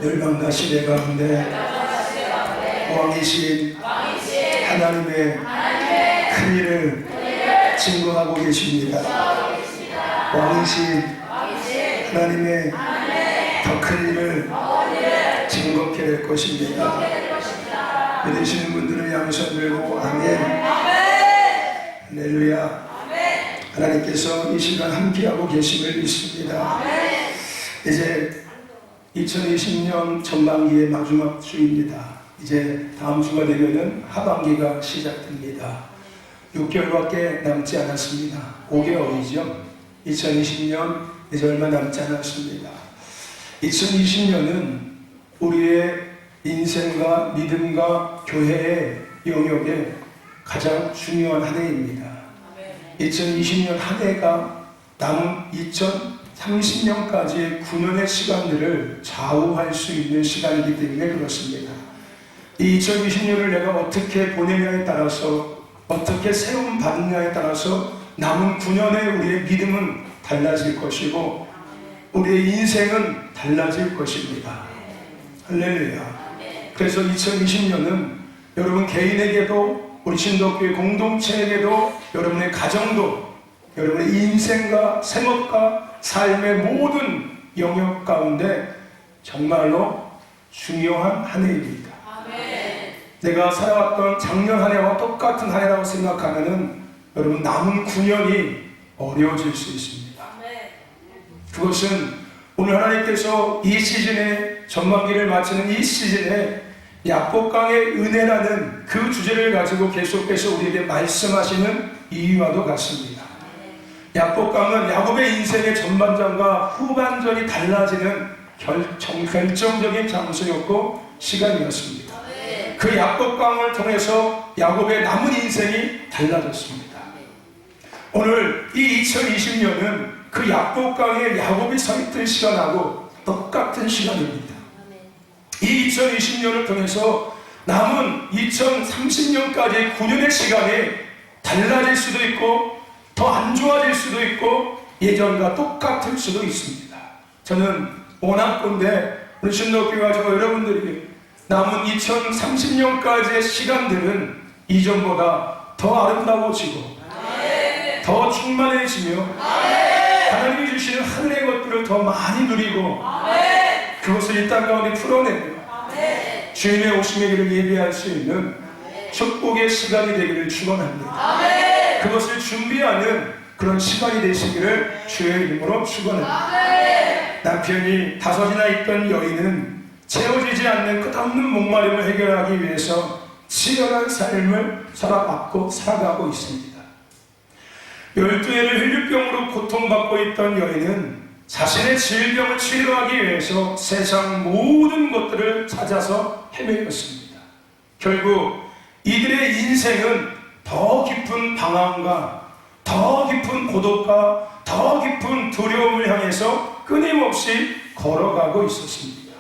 열방과 시대 가운데 왕이신 하나님의 큰 일을 증거하고 계십니다. 왕이신 하나님의 더 큰 일을 증거케 될 것입니다. 믿으시는 분들은 양손 들고 아멘. 할렐루야. 하나님께서 이 시간 함께하고 계심을 믿습니다. 이제 2020년 전반기의 마지막 주입니다. 이제 다음 주가 되면은 하반기가 시작됩니다. 6개월밖에 남지 않았습니다. 5개월이죠. 2020년 이제 얼마 남지 않았습니다. 2020년은 우리의 인생과 믿음과 교회의 영역에 가장 중요한 한 해입니다. 2020년 한 해가 남은 2030년까지의 9년의 시간들을 좌우할 수 있는 시간이기 때문에 그렇습니다. 이 2020년을 내가 어떻게 보내냐에 따라서, 어떻게 세움 받느냐에 따라서 남은 9년의 우리의 믿음은 달라질 것이고 우리의 인생은 달라질 것입니다. 할렐루야. 그래서 2020년은 여러분 개인에게도, 우리 신도교회 공동체에게도, 여러분의 가정도, 여러분의 인생과 생업과 삶의 모든 영역 가운데 정말로 중요한 한 해입니다. 내가 살아왔던 작년 한 해와 똑같은 한 해라고 생각하면은 여러분 남은 9년이 어려워질 수 있습니다. 그것은 오늘 하나님께서 이 시즌에, 전반기를 마치는 이 시즌에 야곱강의 은혜라는 그 주제를 가지고 계속해서 우리에게 말씀하시는 이유와도 같습니다. 야곱강은 야곱의 인생의 전반전과 후반전이 달라지는 결정적인 장소였고 시간이었습니다. 그 야곱강을 통해서 야곱의 남은 인생이 달라졌습니다. 오늘 이 2020년은 그 야곱강에 야곱이 서 있던 시간하고 똑같은 시간입니다. 이 2020년을 통해서 남은 2030년까지 9년의 시간이 달라질 수도 있고 더 안 좋아질 수도 있고 예전과 똑같을 수도 있습니다. 저는 원하건대 우리 신도교회와 저 여러분들이 남은 2030년까지의 시간들은 이전보다 더 아름다워지고 더 충만해지며 하나님이 주시는 하늘의 것들을 더 많이 누리고 그것을 이 땅 가운데 풀어내며 주님의 오심의 길을 예비할 수 있는 축복의 시간이 되기를 축원합니다. 그것을 준비하는 그런 시간이 되시기를 주의 이름으로 축원합니다. 남편이 5이나 있던 여인은 채워지지 않는 끝없는 목마름을 해결하기 위해서 치열한 삶을 살아가고 있습니다. 12해를 혈류병으로 고통받고 있던 여인은 자신의 질병을 치료하기 위해서 세상 모든 것들을 찾아서 헤매었습니다. 결국 이들의 인생은 더 깊은 방황과 더 깊은 고독과 더 깊은 두려움을 향해서 끊임없이 걸어가고 있었습니다.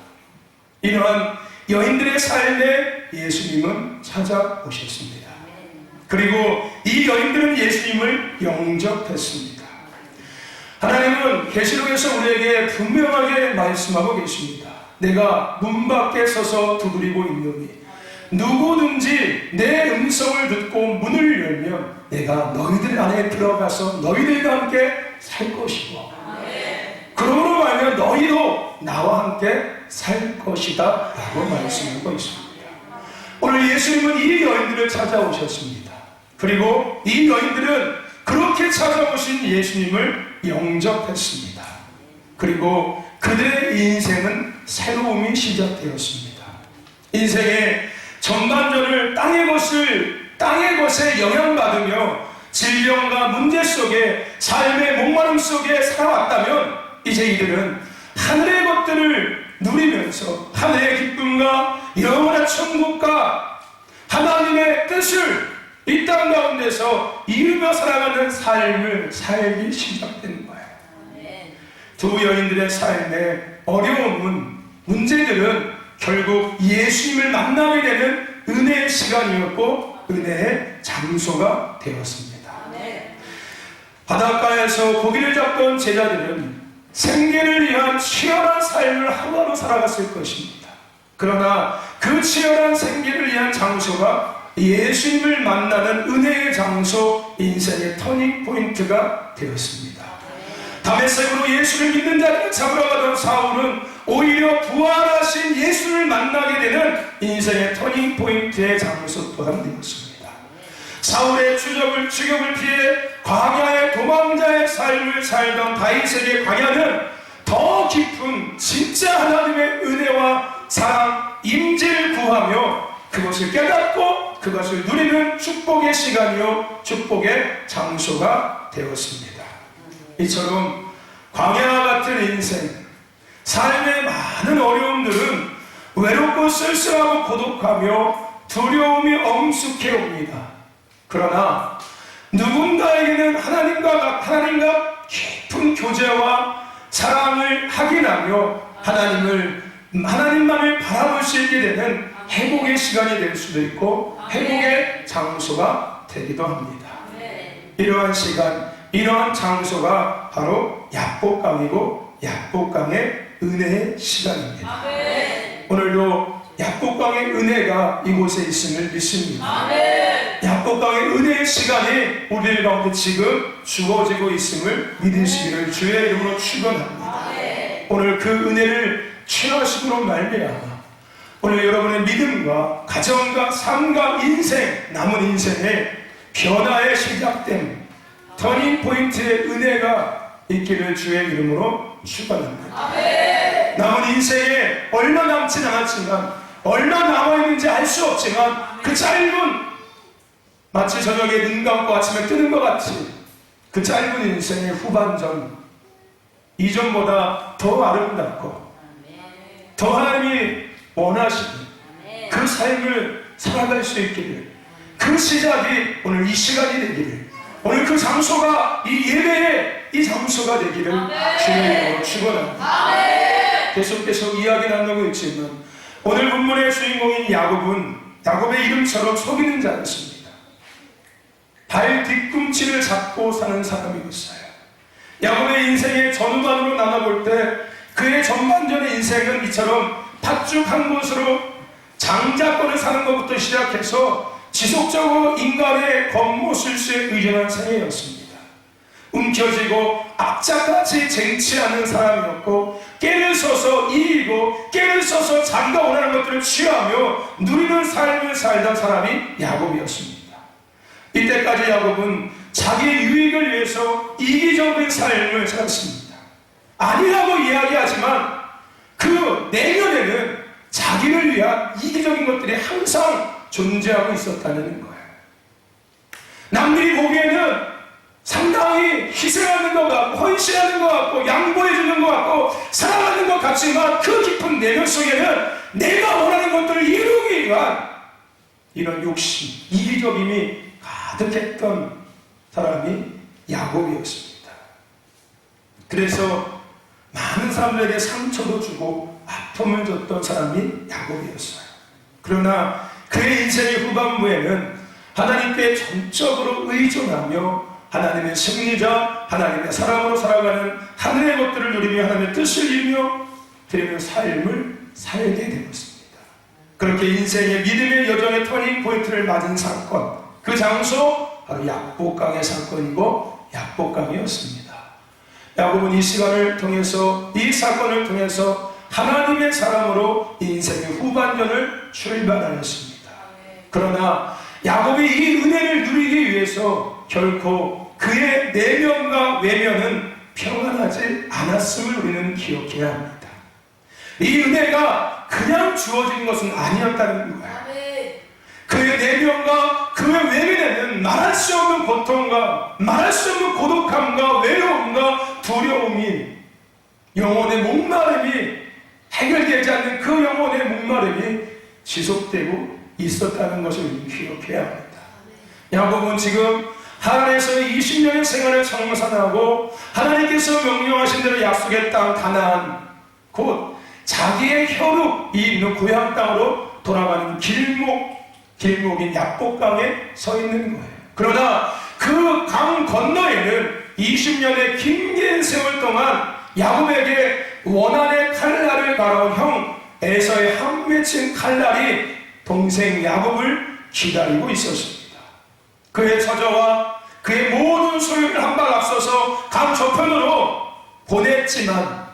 이러한 여인들의 삶에 예수님은 찾아오셨습니다. 그리고 이 여인들은 예수님을 영접했습니다. 하나님은 계시록에서 우리에게 분명하게 말씀하고 계십니다. 내가 문 밖에 서서 두드리고 있노니 누구든지 내 음성을 듣고 문을 열면 내가 너희들 안에 들어가서 너희들과 함께 살 것이고 그러므로 말하면 너희도 나와 함께 살 것이다 라고 말씀하고 있습니다. 오늘 예수님은 이 여인들을 찾아오셨습니다. 그리고 이 여인들은 그렇게 찾아오신 예수님을 영접했습니다. 그리고 그들의 인생은 새로움이 시작되었습니다. 인생의 전반전을 땅의 것에 영향받으며 질병과 문제 속에 삶의 목마름 속에 살아왔다면 이제 이들은 하늘의 것들을 누리면서 하늘의 기쁨과 영원한 천국과 하나님의 뜻을 이 땅 가운데서 이루며 살아가는 삶을 살기 시작된 거예요. 두 여인들의 삶의 어려움은, 문제들은 결국 예수님을 만나게 되는 은혜의 시간이었고 은혜의 장소가 되었습니다. 바닷가에서 고기를 잡던 제자들은 생계를 위한 치열한 삶을 하루하루 살아갔을 것입니다. 그러나 그 치열한 생계를 위한 장소가 예수님을 만나는 은혜의 장소, 인생의 터닝포인트가 되었습니다. 다메섹으로 예수를 믿는 자를 잡으러 가던 사울은 오히려 부활하신 예수를 만나게 되는 인생의 터닝포인트의 장소 또한 되었습니다. 사울의 추격을 피해 광야의 도망자의 삶을 살던 다윗에게 광야는 더 깊은 진짜 하나님의 은혜와 사랑, 임재를 구하며 그것을 깨닫고 그것을 누리는 축복의 시간이요 축복의 장소가 되었습니다. 이처럼 광야와 같은 인생, 삶의 많은 어려움들은 외롭고 쓸쓸하고 고독하며 두려움이 엄습해 옵니다. 그러나 누군가에게는 하나님과 깊은 교제와 사랑을 확인하며 하나님만을 바라볼 수 있게 되는 회복의 시간이 될 수도 있고 회복의 장소가 되기도 합니다. 이러한 시간, 이러한 장소가 바로 약복강이고 약복강의 은혜의 시간입니다. 오늘도 약복강의 은혜가 이곳에 있음을 믿습니다. 약복강의 은혜의 시간이 우리들 가운데 지금 주어지고 있음을 믿으시기를 주의 이름으로 축원합니다. 오늘 그 은혜를 취하시므로 말미암아 오늘 여러분의 믿음과 가정과 삶과 인생, 남은 인생의 변화의 시작됨, 터닝포인트의 은혜가 있기를 주의 이름으로 축원합니다. 남은 인생에 얼마 남진 않았지만, 얼마 남아있는지 알 수 없지만 그 짧은, 마치 저녁에 눈 감고 아침에 뜨는 것 같이 그 짧은 인생의 후반전, 이전보다 더 아름답고 더 하나님이 원하시는 그 삶을 살아갈 수 있기를, 그 시작이 오늘 이 시간이 되기를, 오늘 그 장소가 이 예배의 이 장소가 되기를 주의 이름으로 축원합니다. 계속 이야기 나누고 있지만 오늘 본문의 주인공인 야곱은 야곱의 이름처럼 속이는 자였습니다. 발 뒤꿈치를 잡고 사는 사람이었어요. 야곱의 인생의 전후반으로 나눠볼 때 그의 전반전의 인생은 이처럼 팥죽 한 곳으로 장자권을 사는 것부터 시작해서 지속적으로 인간의 겉모술수에 의존한 생애였습니다. 움켜쥐고 악착같이 쟁취하는 사람이었고, 깨를 써서 이기고 깨를 써서 자기가 원하는 것들을 취하며 누리는 삶을 살던 사람이 야곱이었습니다. 이때까지 야곱은 자기의 유익을 위해서 이기적인 삶을 살았습니다. 아니라고 이야기하지만 그 내면에는 자기를 위한 이기적인 것들이 항상 존재하고 있었다는 거예요. 남들이 보기에는 상당히 희생하는 것 같고 헌신하는 것 같고 양보해주는 것 같고 사랑하는 것 같지만 그 깊은 내면 속에는 내가 원하는 것들을 이루기 위한 이런 욕심, 이기적임이 가득했던 사람이 야곱이었습니다. 그래서 많은 사람들에게 상처도 주고 아픔을 줬던 사람이 야곱이었어요. 그러나 그의 인생의 후반부에는 하나님께 전적으로 의존하며 하나님의 승리자, 하나님의 사랑으로 살아가는 하늘의 것들을 누리며 하나님의 뜻을 이루며 드리는 삶을 살게 되었습니다. 그렇게 인생의 믿음의 여정의 터닝 포인트를 맞은 사건, 그 장소 바로 약복강의 사건이고 약복강이었습니다. 야곱은 이 시간을 통해서, 이 사건을 통해서 하나님의 사랑으로 인생의 후반전을 출발하였습니다. 그러나 야곱이 이 은혜를 누리기 위해서 결코 그의 내면과 외면은 평안하지 않았음을 우리는 기억해야 합니다. 이 은혜가 그냥 주어진 것은 아니었다는 거예요. 그의 내면과 그의 외면에는 말할 수 없는 고통과 말할 수 없는 고독함과 외로움과 두려움이, 영혼의 목마름이 해결되지 않는 그 영혼의 목마름이 지속되고 있었다는 것을 기억해야 합니다. 야곱은 지금 하란에서의 20년의 생활을 청산하고 하나님께서 명령하신 대로 약속의 땅 가나안, 곧 자기의 혈육이 있는 고향 땅으로 돌아가는 길목인 약복강에 서 있는 거예요. 그러나 그 강 건너에는 20년의 긴 세월 동안 야곱에게 원한의 칼날을 갈아온 형 에서의 한 맺힌 칼날이 동생 야곱을 기다리고 있었습니다. 그의 처자와 그의 모든 소유를 한 발 앞서서 강 저편으로 보냈지만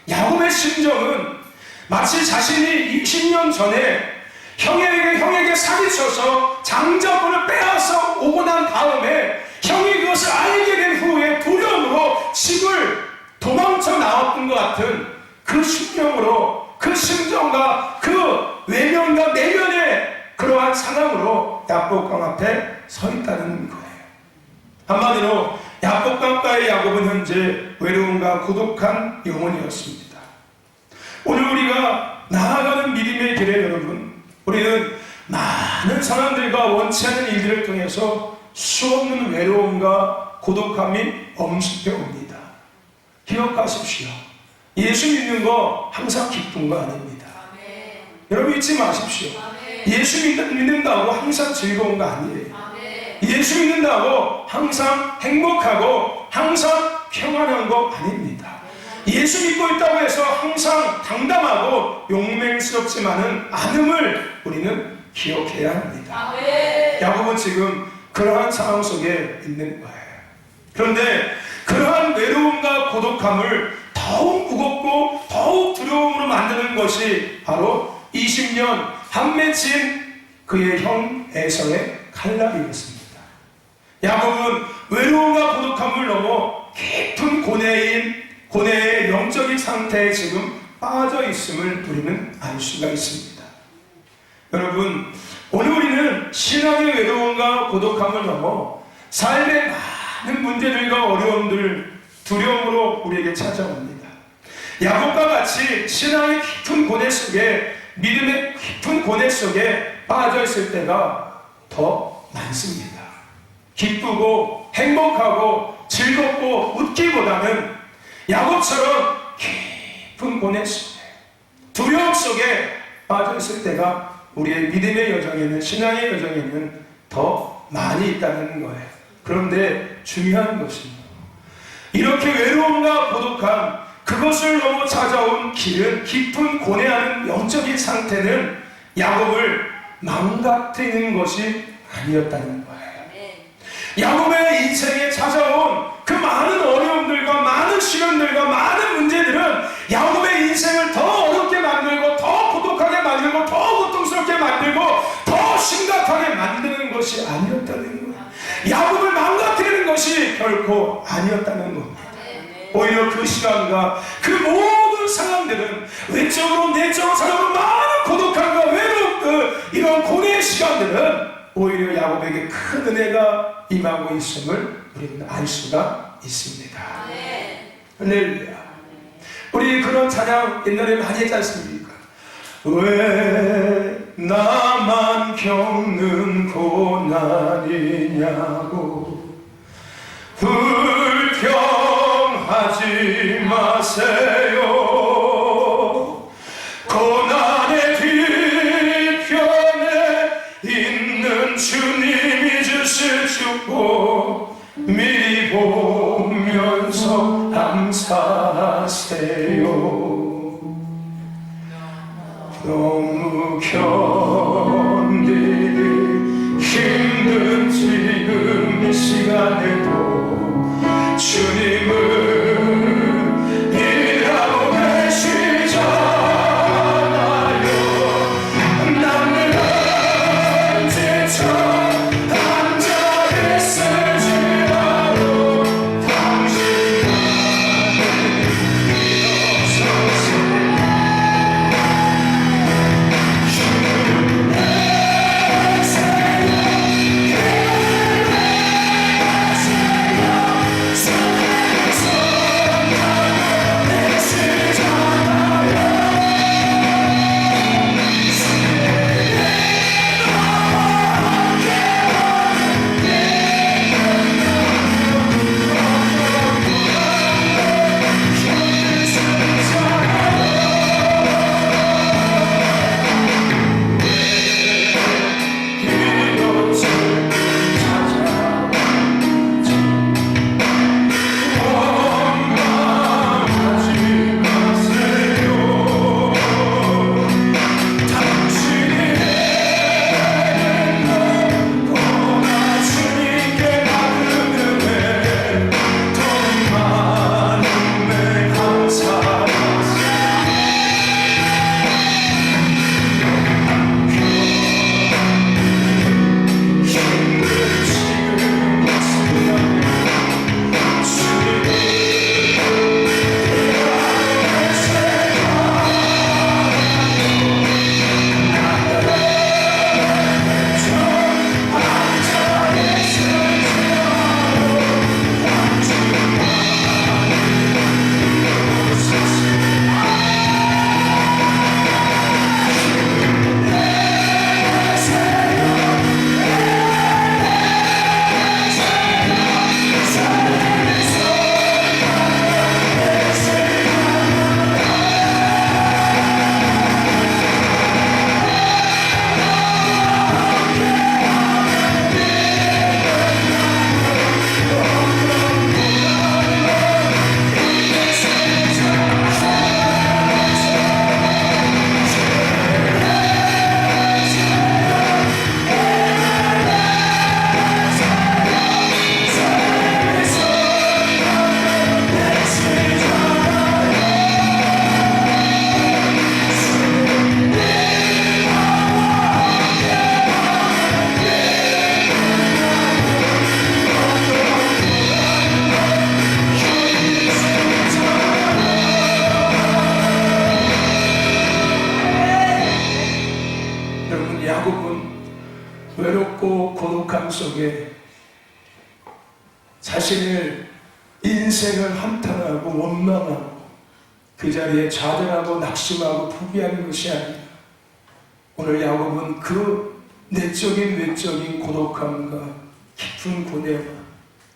야곱의 심정은 마치 자신이 20년 전에 형에게 사기쳐서 장자분을 빼앗아 오고 난 다음에 형이 그것을 알게 된 후에 두려움으로 집을 도망쳐 나왔던 것 같은 그 심정으로, 그 심정과 그 외면과 내면의 그러한 상황으로 야복강 앞에 서 있다는 거예요. 한마디로 야복강가의 야곱은 현재 외로움과 고독한 영혼이었습니다. 오늘 우리가 나아가는 믿음의 길에 여러분, 우리는 많은 상황들과 원치 않는 일들을 통해서 수없는 외로움과 고독함이 엄습해 옵니다. 기억하십시오. 예수 믿는 거 항상 기쁜 거 아닙니다. 아멘. 여러분 잊지 마십시오. 아멘. 예수 믿는다고 항상 즐거운 거 아니에요. 아멘. 예수 믿는다고 항상 행복하고 항상 평안한 거 아닙니다. 예수 믿고 있다고 해서 항상 당당하고 용맹스럽지만은 않음을 우리는 기억해야 합니다. 아멘. 야곱은 지금 그러한 상황 속에 있는 거예요. 그런데 그러한 외로움과 고독함을 더욱 무겁고 더욱 두려움으로 만드는 것이 바로 20년 한 맺힌 그의 형 에서의 칼날이었습니다. 야곱은 외로움과 고독함을 넘어 깊은 고뇌의 영적인 상태에 지금 빠져 있음을 우리는 알 수가 있습니다. 여러분, 오늘 우리는 신앙의 외로움과 고독함을 넘어 삶의 많은 문제들과 어려움들, 두려움으로 우리에게 찾아옵니다. 야곱과 같이 신앙의 깊은 고뇌 속에, 믿음의 깊은 고뇌 속에 빠져 있을 때가 더 많습니다. 기쁘고 행복하고 즐겁고 웃기보다는 야곱처럼 깊은 고뇌 속에, 두려움 속에 빠져 있을 때가 우리의 믿음의 여정에는, 신앙의 여정에는 더 많이 있다는 거예요. 그런데 중요한 것은 이렇게 외로움과 고독함, 그것을 넘어 찾아온 길은, 깊은 고뇌하는 영적인 상태는 야곱을 망가뜨리는 것이 아니었다는 거예요. 야곱의 인생에 찾아온 그 많은 어려움들과 많은 시련들과 많은 문제들은 야곱의 인생을 더 어렵게 만들고, 더 고독하게 만들고, 더 고통스럽게 만들고, 더 심각하게 만드는 것이 아니었다는 거예요. 야곱을 망가뜨리는 것이 결코 아니었다는 겁니다. 오히려 그 시간과 그 모든 상황들은 외적으로 내적으로 살아오는 많은 고독함과 외로움, 이런 고뇌의 시간들은 오히려 야곱에게 큰 은혜가 임하고 있음을 우리는 알 수가 있습니다. 할렐루야. 우리 그런 찬양 옛날에 많이 했지 않습니까? 왜 나만 겪는 고난이냐고 불평하지 마세요. 고난의 뒤편에 있는 주님이 주실 축복 미리 보면서 감사하세요. 너무 견디기 힘든 지금 이 시간에도 주님을 일하고 계시잖아요. 나는 언제처럼 앉아있을지라도 당신 안에 일어서서 외롭고 고독함 속에 자신의 인생을 한탄하고 원망하고 그 자리에 좌절하고 낙심하고 포기하는 것이 아니라 오늘 야곱은 그 내적인 고독함과 깊은 고뇌와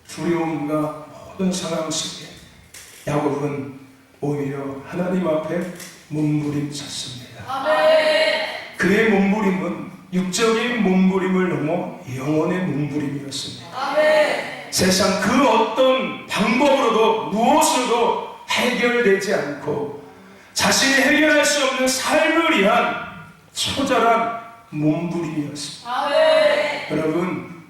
두려움과 모든 상황 속에 야곱은 오히려 하나님 앞에 몸부림쳤습니다. 그의 몸부림은 육적인 몸부림을 넘어 영혼의 몸부림이었습니다. 세상 그 어떤 방법으로도 무엇으로도 해결되지 않고 자신이 해결할 수 없는 삶을 위한 처절한 몸부림이었습니다. 여러분,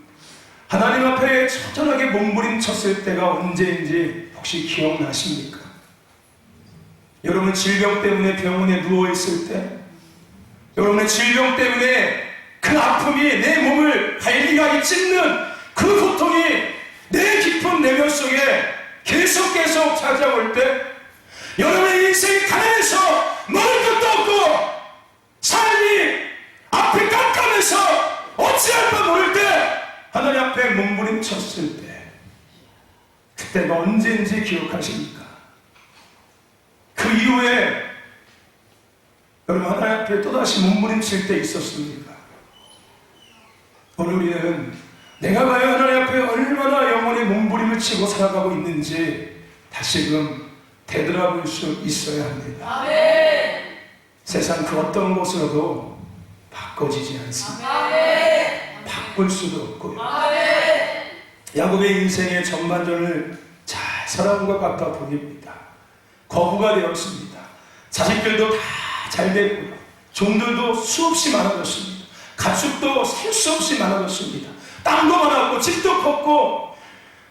하나님 앞에 처절하게 몸부림쳤을 때가 언제인지 혹시 기억나십니까? 여러분, 질병 때문에 병원에 누워있을 때, 여러분의 질병 때문에 그 아픔이 내 몸을 갈기갈기 찢는 그 고통이 내 깊은 내면 속에 계속 찾아올 때, 여러분의 인생이 가난해서 먹을 것도 없고 삶이 앞이 깜깜해서 어찌할 바 모를 때 하나님 앞에 몸부림쳤을 때, 그때가 언제인지 기억하십니까? 그 이후에 여러분 하나님 앞에 또다시 몸부림칠 때 있었습니까? 오늘 우리는 내가 과연 하나님 앞에 얼마나 영원히 몸부림을 치고 살아가고 있는지 다시금 되돌아볼 수 있어야 합니다. 세상 그 어떤 곳으로도 바꿔지지 않습니다. 바꿀 수도 없고요. 야곱의 인생의 전반전을 잘 살아온 것 같아 보입니다. 거부가 되었습니다. 자식들도 다 잘 됐고요. 종들도 수없이 많아졌습니다. 가축도 셀 수 없이 많아졌습니다. 땅도 많았고 집도 컸고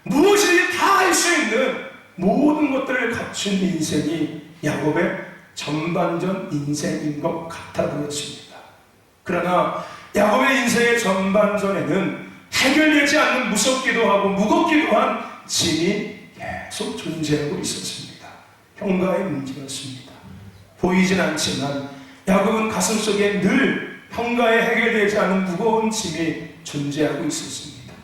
무엇이든지 다 할 수 있는 모든 것들을 갖춘 인생이 야곱의 전반전 인생인 것 같아 보였습니다. 그러나 야곱의 인생의 전반전에는 해결되지 않는 무섭기도 하고 무겁기도 한 짐이 계속 존재하고 있었습니다. 형가의 문제였습니다. 보이진 않지만 야곱은 가슴속에 늘 형가에 해결되지 않은 무거운 짐이 존재하고 있었습니다.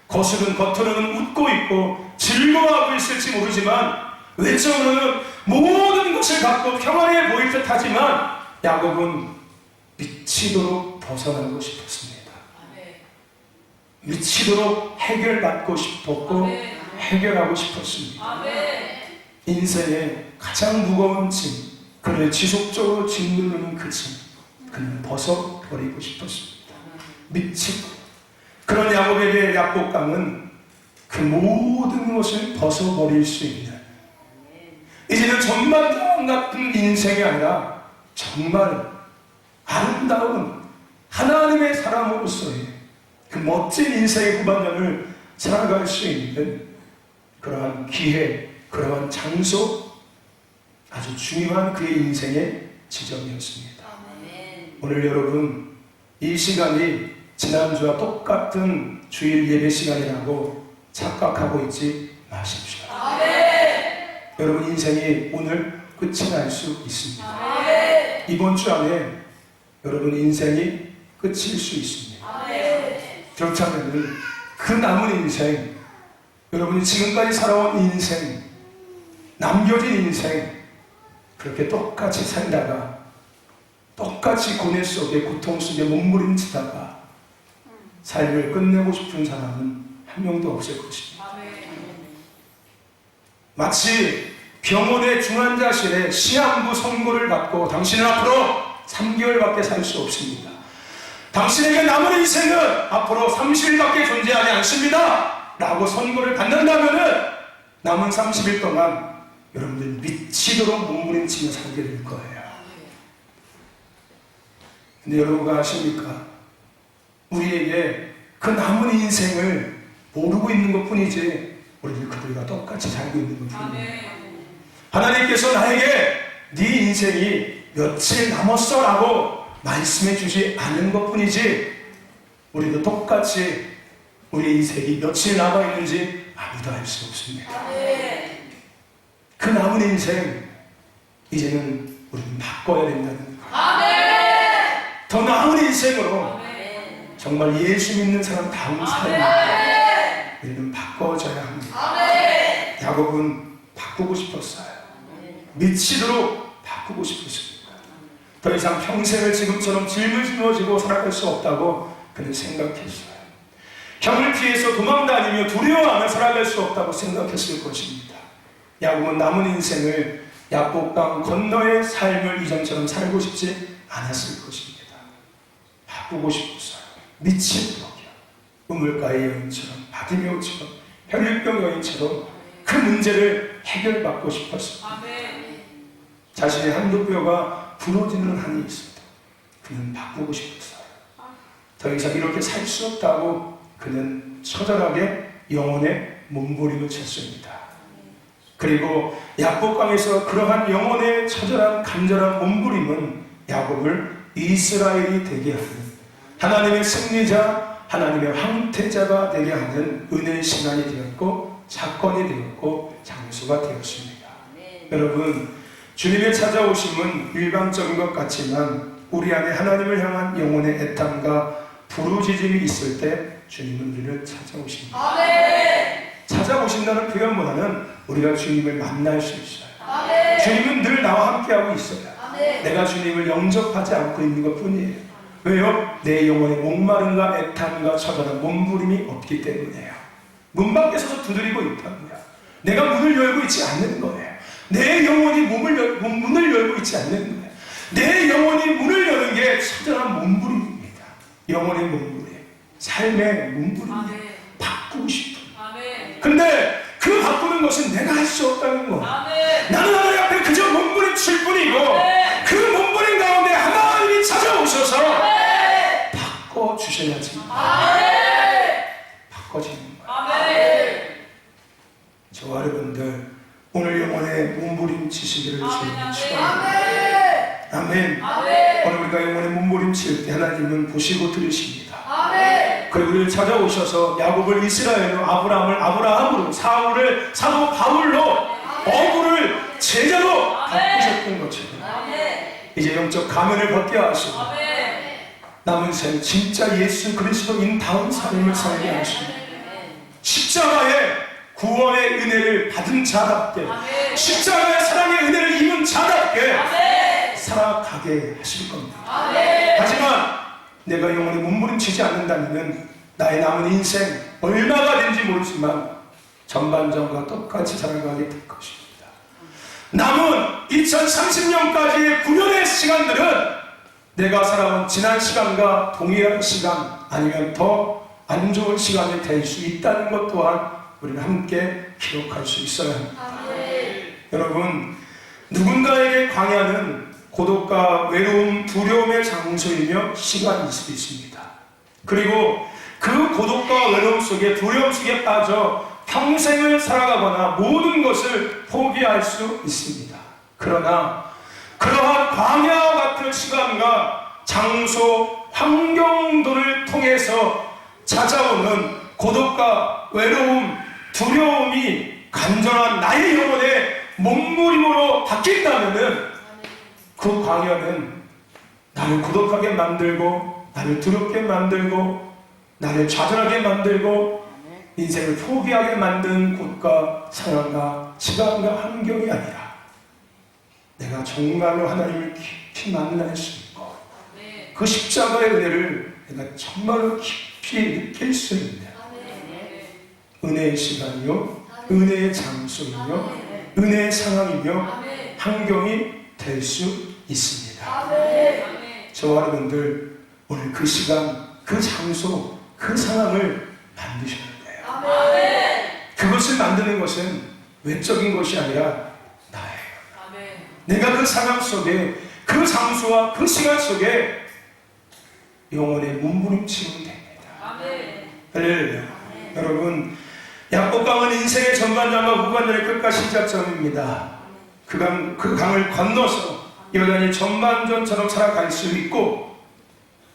겉으로는 웃고 있고 즐거워하고 있을지 모르지만 외적으로는 모든 것을 갖고 평안해 보일 듯 하지만 야곱은 미치도록 벗어나고 싶었습니다. 미치도록 해결받고 싶었고 해결하고 싶었습니다. 인생의 가장 무거운 짐, 그를 지속적으로 짓누르는 그 짐, 그는 벗어버리고 싶었습니다. 미치고. 그런 야곱에게 약복강은 그 모든 것을 벗어버릴 수 있는, 이제는 전반전 같은 인생이 아니라 정말 아름다운 하나님의 사람으로서의 그 멋진 인생의 후반전을 살아갈 수 있는 그러한 기회, 그러한 장소, 아주 중요한 그의 인생의 지점이었습니다. 오늘 여러분, 이 시간이 지난주와 똑같은 주일 예배 시간이라고 착각하고 있지 마십시오. 여러분 인생이 오늘 끝이 날 수 있습니다. 이번 주 안에 여러분 인생이 끝일 수 있습니다. 그렇다면 그 남은 인생, 여러분이 지금까지 살아온 인생, 남겨진 인생, 그렇게 똑같이 살다가 똑같이 고뇌 속에 고통 속에 몸부림치다가 삶을 끝내고 싶은 사람은 한 명도 없을 것입니다. 마치 병원의 중환자실에 시한부 선고를 받고 당신은 앞으로 3개월밖에 살 수 없습니다. 당신에게 남은 인생은 앞으로 30일밖에 존재하지 않습니다 라고 선고를 받는다면 남은 30일 동안 여러분들 미치도록 몸부림치며 살게 될 거예요. 근데 여러분가 아십니까? 우리에게 그 남은 인생을 모르고 있는 것 뿐이지 우리들 그들과 똑같이 살고 있는 것 뿐이에요. 하나님께서 나에게 네 인생이 며칠 남았어 라고 말씀해 주지 않은 것 뿐이지 우리도 똑같이 우리 인생이 며칠 남아있는지 아무도 알 수 없습니다. 그 남은 인생 이제는 우리는 바꿔야 된다는 거예요. 더 나은 인생으로 정말 예수 믿는 사람다운 삶을 우리는 바꿔줘야 합니다. 야곱은 바꾸고 싶었어요. 미치도록 바꾸고 싶었습니다. 더 이상 평생을 지금처럼 짊어지고 살아갈 수 없다고 그는 생각했어요. 형을 피해서 도망다니며 두려워하며 살아갈 수 없다고 생각했을 것입니다. 야곱은 남은 인생을 야복강 건너의 삶을 이전처럼 살고 싶지 않았을 것입니다. 바꾸고 싶었어요. 미치도록요. 우물가의 여인처럼, 바디메오처럼, 혈육병 여인처럼 그 문제를 해결받고 싶었습니다. 자신의 한두 뼈가 부러지는 한이 있어도 그는 바꾸고 싶었어요. 더 이상 이렇게 살 수 없다고 그는 처절하게 영혼의 몸부림을 쳤습니다. 그리고 야복강에서 그러한 영혼의 처절한 간절한 몸부림은 야곱을 이스라엘이 되게 하는, 하나님의 승리자, 하나님의 황태자가 되게 하는 은혜의 시간이 되었고 사건이 되었고 장소가 되었습니다. 여러분, 주님의 찾아오심은 일방적인 것 같지만 우리 안에 하나님을 향한 영혼의 애탐과 부르짖음이 있을 때 주님은 우리를 찾아오십니다. 찾아오신다는 표현보다는 우리가 주님을 만날 수 있어요. 주님은 늘 나와 함께하고 있어요. 내가 주님을 영접하지 않고 있는 것 뿐이에요. 왜요? 내 영혼의 목마름과 애탐과 처절한 몸부림이 없기 때문이에요. 문 밖에 서서 두드리고 있답니다. 내가 문을 열고 있지 않는 거예요. 내 영혼이 문을 열고 있지 않는 거예요. 내 영혼이 문을 여는 게 처절한 몸부림입니다. 영혼의 몸부림, 삶의 몸부림, 바꾸고 싶은. 근데 그 바꾸는 것은 내가 할 수 없다는 거. 나는 하나님 앞에 그저 몸부림칠 뿐이고 그 몸부림 가운데 하나님이 찾아오셔서 바꿔주셔야지. 바꿔지는 거예요. 저와 여러분들 오늘 영혼의 몸부림치시기를 주님 축원합니다. 아멘. 오늘 우리가 영혼의 몸부림칠 때 하나님은 보시고 들으십니다. 그리고 우리를 찾아오셔서 야곱을 이스라엘로, 아브라함을 아브라함으로, 사울을 사도 바울로, 어부를 제자로 바꾸셨던 것처럼 이제 영적 가면을 벗게 하시고 남은 생 진짜 예수 그리스도인다운 삶을 살게 하시고 십자가의 구원의 은혜를 받은 자답게, 십자가의 사랑의 은혜를 입은 자답게 살아가게 하실 겁니다. 하지만 내가 영혼에 몸부림치지 않는다면 나의 남은 인생 얼마가 된지 모르지만 전반전과 똑같이 살아가게 될 것입니다. 남은 2030년까지의 9년의 시간들은 내가 살아온 지난 시간과 동일한 시간 아니면 더 안 좋은 시간이 될 수 있다는 것 또한 우리는 함께 기록할 수 있어야 합니다. 여러분, 누군가에게 광야는 고독과 외로움, 두려움의 장소이며 시간일 수도 있습니다. 그리고 그 고독과 외로움 속에, 두려움 속에 빠져 평생을 살아가거나 모든 것을 포기할 수 있습니다. 그러나 그러한 광야와 같은 시간과 장소, 환경들을 통해서 찾아오는 고독과 외로움, 두려움이 간절한 나의 영혼의 몸부림으로 바뀐다면 그 광야는 나를 고독하게 만들고 나를 두렵게 만들고 나를 좌절하게 만들고 인생을 포기하게 만든 곳과 상황과 시간과 환경이 아니라 내가 정말로 하나님을 깊이 만날 수 있고 그 십자가의 은혜를 내가 정말로 깊이 느낄 수 있는 은혜의 시간이요, 은혜의 장소이며 은혜의 상황이며 환경이 될 수 있습니다. 저와 여러분들 오늘 그 시간, 그 장소, 그 상황을 만드셔야 돼요. 그것을 만드는 것은 외적인 것이 아니라 나예요. 내가 그 상황 속에, 그 장소와 그 시간 속에 영혼의 몸부림치면 됩니다. 할렐루야. 여러분, 야복강은 인생의 전반전과 후반전의 끝과 시작점입니다. 그 강을 건너서 여전히 전반전처럼 살아갈 수 있고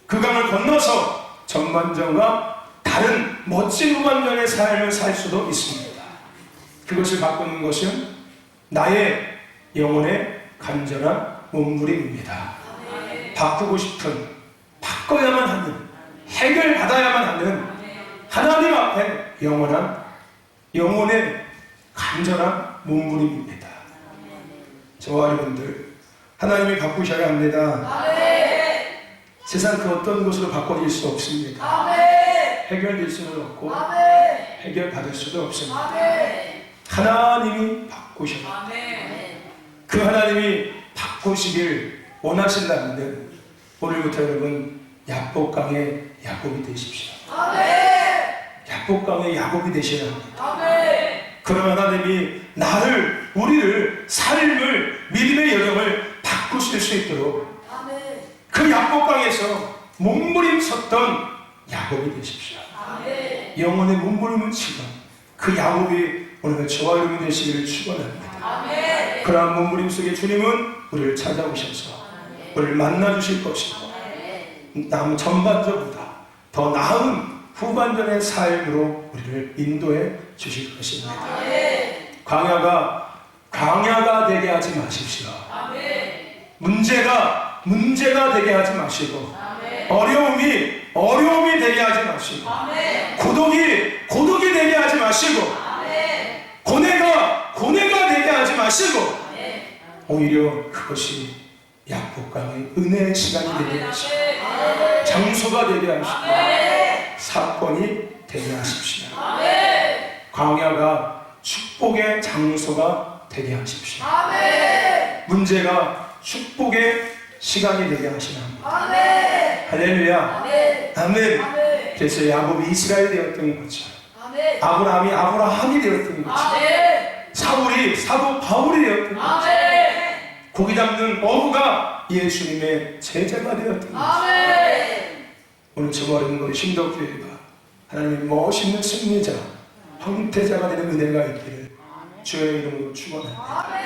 그 강을 건너서 전반전과 다른 멋진 후반전의 삶을 살 수도 있습니다. 그것을 바꾸는 것은 나의 영혼의 간절한 몸부림입니다. 바꾸고 싶은, 바꿔야만 하는, 해결받아야만 하는 하나님 앞에 영혼의 간절한 몸부림입니다. 저와 여러분들, 하나님이 바꾸셔야 합니다. 세상 그 어떤 것으로 바꿔질 수 없습니다. 해결될 수는 없고 해결받을 수도 없습니다. 하나님이 바꾸셔야 합니다. 그 하나님이 바꾸시길 원하신다면 오늘부터 여러분 야복강의 야곱이 되십시오. 야복강의 야곱이 되셔야 합니다. 그런 하나님이 우리를 삶을, 믿음의 여정을 바꾸실 수 있도록 그 야복강에서 몸부림쳤던 야곱이 되십시오. 영혼의 몸부림을 치던 그 야곱이 오늘 저와 여러분이 되시기를 축원합니다. 그러한 몸부림 속에 주님은 우리를 찾아오셔서 우리를 만나주실 것이고 전반전보다 더 나은 후반전의 삶으로 우리를 인도해 주실 것입니다. 광야가 되게 하지 마십시오. 문제가 되게 하지 마시고 어려움이 되게 하지 마시고 고독이 되게 하지 마시고 고뇌가 되게 하지 마시고 오히려 그것이 야복강의 은혜의 시간이 되게 하시고 장소가 되게 하시고 사건이 되게 하십시오. 광야가 축복의 장소가 되게 하십시오. 문제가 축복의 시간이 되게 하시옵니다. 할렐루야. 아멘. 그래서 야곱이 이스라엘이 되었던 것처럼 아브라함이 아브라함이 되었던 것처럼 사울이 사도 바울이 되었던 것처럼 고기 잡는 어부가 예수님의 제자가 되었던 것처럼 오늘 저와 여러분 신덕교회가 하나님의 멋있는 승리자, 황태자가 되는 은혜가 있기를 주의 이름으로 축원합니다.